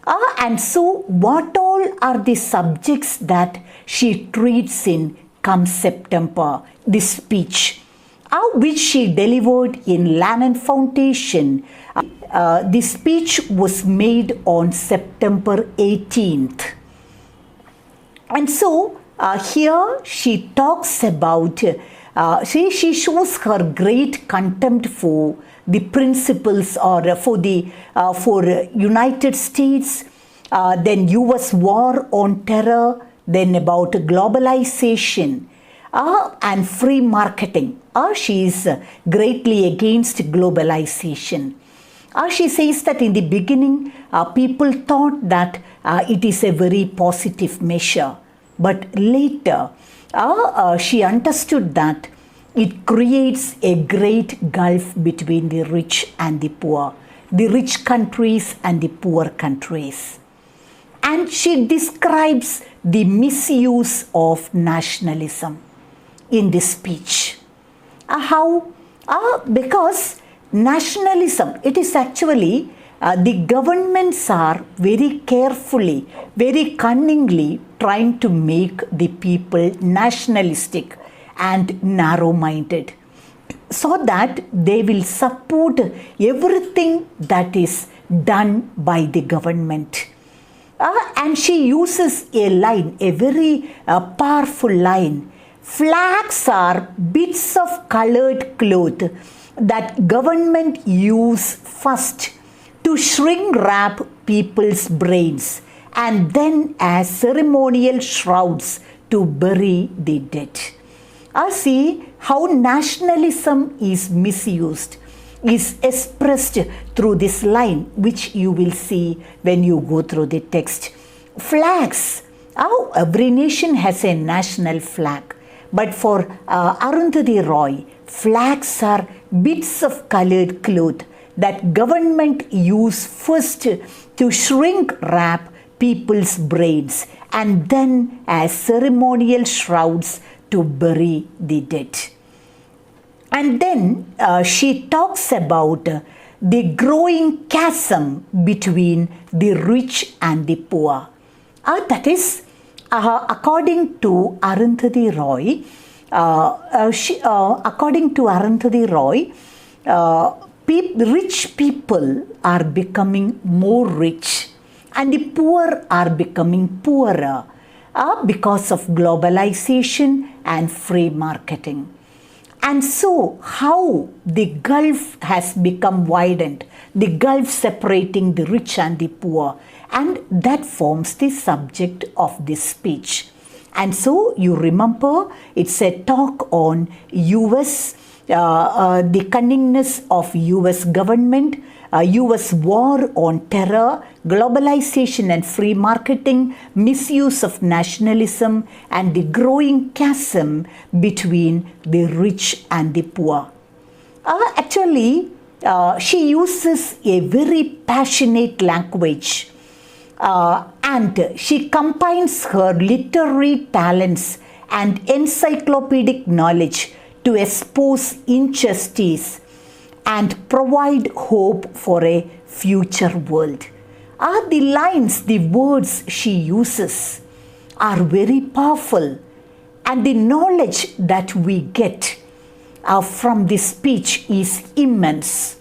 And so what all are the subjects that she treats in Come September, this speech, which she delivered in Lannan Foundation. The speech was made on September 18th. And so here she talks about, she shows her great contempt for the principles or for United States, then US war on terror, then about globalization and free marketing. She is greatly against globalization. She says that in the beginning, people thought that it is a very positive measure. But later, she understood that it creates a great gulf between the rich and the poor, the rich countries and the poor countries. And she describes the misuse of nationalism in this speech. How? Because nationalism, it is actually the governments are very carefully, very cunningly trying to make the people nationalistic and narrow-minded, so that they will support everything that is done by the government. And she uses a line, a very powerful line. Flags are bits of colored cloth that government use first to shrink wrap people's brains and then as ceremonial shrouds to bury the dead. See how nationalism is misused, is expressed through this line, which you will see when you go through the text. Flags. Every nation has a national flag. But for Arundhati Roy, flags are bits of colored cloth that government use first to shrink wrap people's brains and then as ceremonial shrouds to bury the dead. And then she talks about the growing chasm between the rich and the poor. That is, according to Arundhati Roy, rich people are becoming more rich and the poor are becoming poorer because of globalization and free marketing. And so how the gulf has become widened, the gulf separating the rich and the poor, and that forms the subject of this speech. And so you remember it's a talk on US, the cunningness of US government, US war on terror, globalization and free marketing, misuse of nationalism, and the growing chasm between the rich and the poor. Actually, she uses a very passionate language and she combines her literary talents and encyclopedic knowledge to expose injustice and provide hope for a future world. The lines, the words she uses are very powerful, and the knowledge that we get from this speech is immense.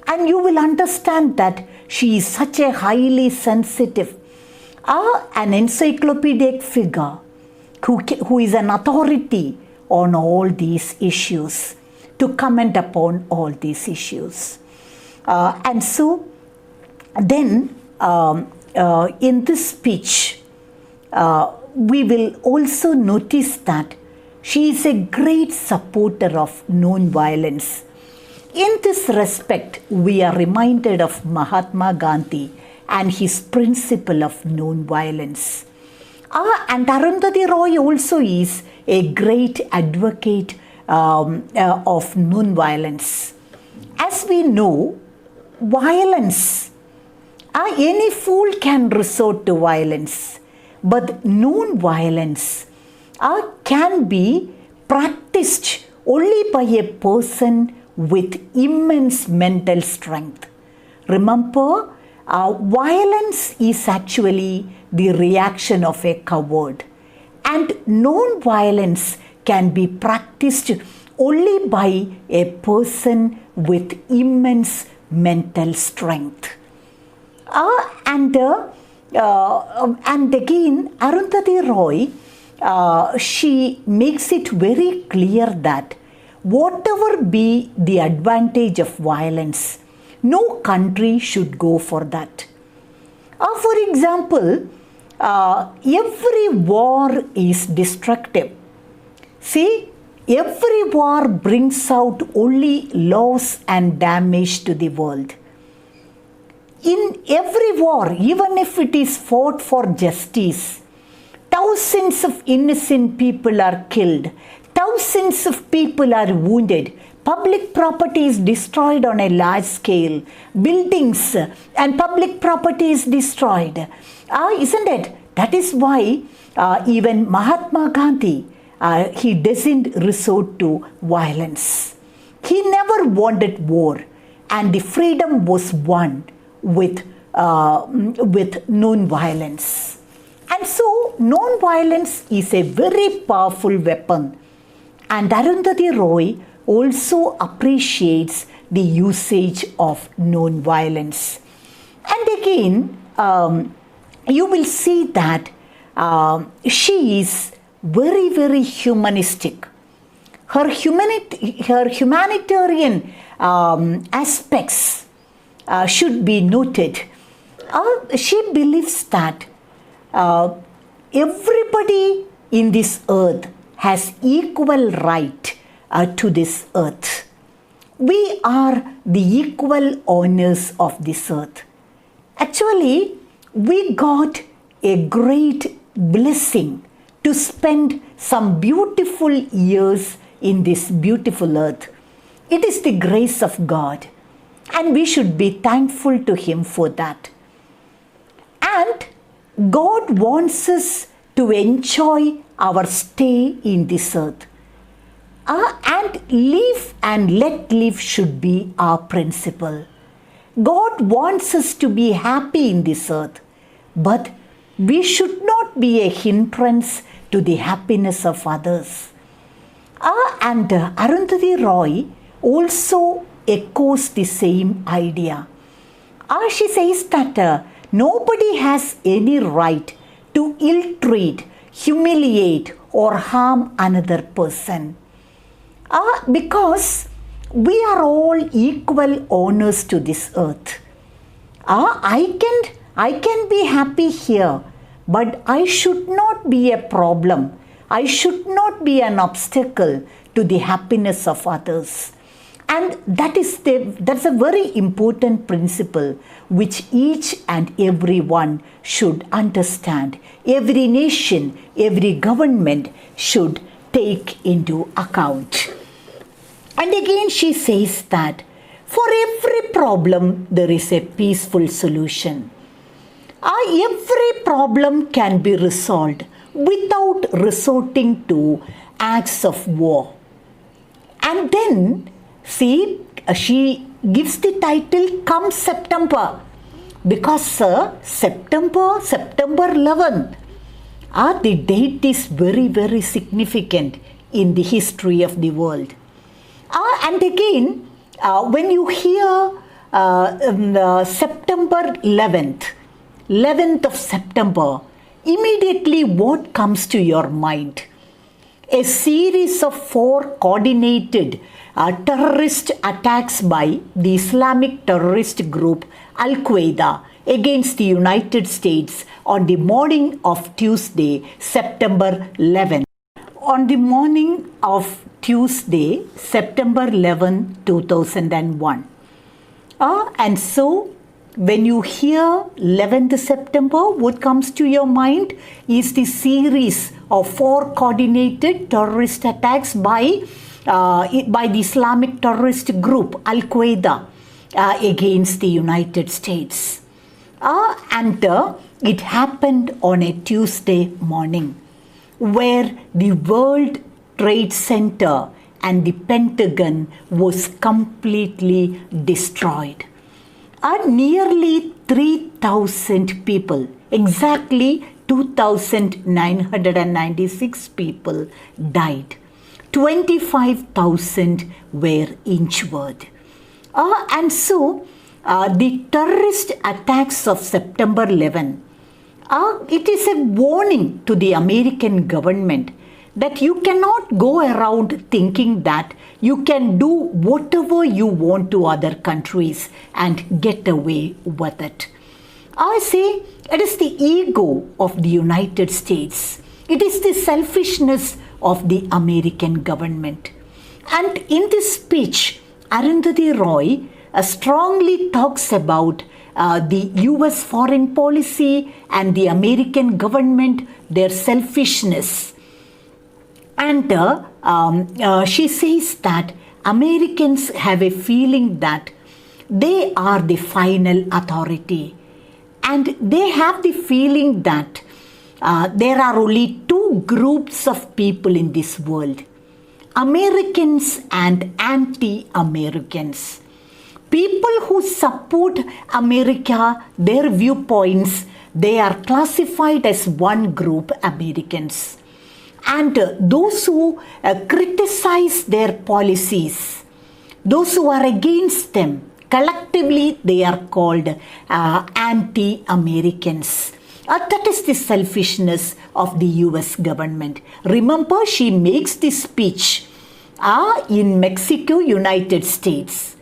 And you will understand that she is such a highly sensitive, an encyclopedic figure who is an authority on all these issues, to comment upon all these issues. And so then in this speech, we will also notice that she is a great supporter of non-violence. In this respect, we are reminded of Mahatma Gandhi and his principle of non-violence. And Arundhati Roy also is a great advocate of non-violence. As we know, violence, any fool can resort to violence, but non-violence can be practiced only by a person with immense mental strength. Remember, violence is actually the reaction of a coward, and non-violence can be practiced only by a person with immense mental strength. And again, Arundhati Roy, she makes it very clear that whatever be the advantage of violence, no country should go for that. For example, every war is destructive. See, every war brings out only loss and damage to the world. In every war, even if it is fought for justice, thousands of innocent people are killed, thousands of people are wounded, public property is destroyed on a large scale, buildings and public property is destroyed. Isn't it? That is why even Mahatma Gandhi, he doesn't resort to violence. He never wanted war, and the freedom was won with non-violence. And so non-violence is a very powerful weapon, and Arundhati Roy also appreciates the usage of non-violence. And again, you will see that she is very, very humanistic. Her humanitarian aspects should be noted. She believes that everybody in this earth has equal right to this earth. We are the equal owners of this earth. Actually, we got a great blessing to spend some beautiful years in this beautiful earth. It is the grace of God, and we should be thankful to Him for that. And God wants us to enjoy our stay in this earth. And live and let live should be our principle. God wants us to be happy in this earth, but we should not be a hindrance to the happiness of others. And Arundhati Roy also echoes the same idea. She says that nobody has any right to ill-treat, humiliate or harm another person. Because we are all equal owners to this earth. I can be happy here, but I should not be a problem. I should not be an obstacle to the happiness of others. And that's a very important principle which each and every one should understand. Every nation, every government should take into account. And again she says that for every problem there is a peaceful solution. Every problem can be resolved without resorting to acts of war. And then, see, she gives the title Come September, because September 11, the date is very, very significant in the history of the world. And again, when you hear September 11th of September, immediately what comes to your mind? A series of 4 coordinated terrorist attacks by the Islamic terrorist group Al-Qaeda against the United States on the morning of Tuesday, September 11th. On the morning of Tuesday, September 11, 2001. And so, when you hear 11th September, what comes to your mind is the series of 4 coordinated terrorist attacks by the Islamic terrorist group Al-Qaeda against the United States. And it happened on a Tuesday morning, where the World Trade Center and the Pentagon was completely destroyed. Nearly 3,000 people, exactly 2,996 people died. 25,000 were injured. And so, the terrorist attacks of September 11, it is a warning to the American government that you cannot go around thinking that you can do whatever you want to other countries and get away with it. I say it is the ego of the United States. It is the selfishness of the American government. And in this speech, Arundhati Roy strongly talks about the US foreign policy and the American government, their selfishness. And she says that Americans have a feeling that they are the final authority. And they have the feeling that there are only two groups of people in this world: Americans and anti-Americans. People who support America, their viewpoints, they are classified as one group, Americans. And those who criticize their policies, those who are against them, collectively they are called anti-Americans. That is the selfishness of the US government. Remember, she makes this speech in Mexico, United States.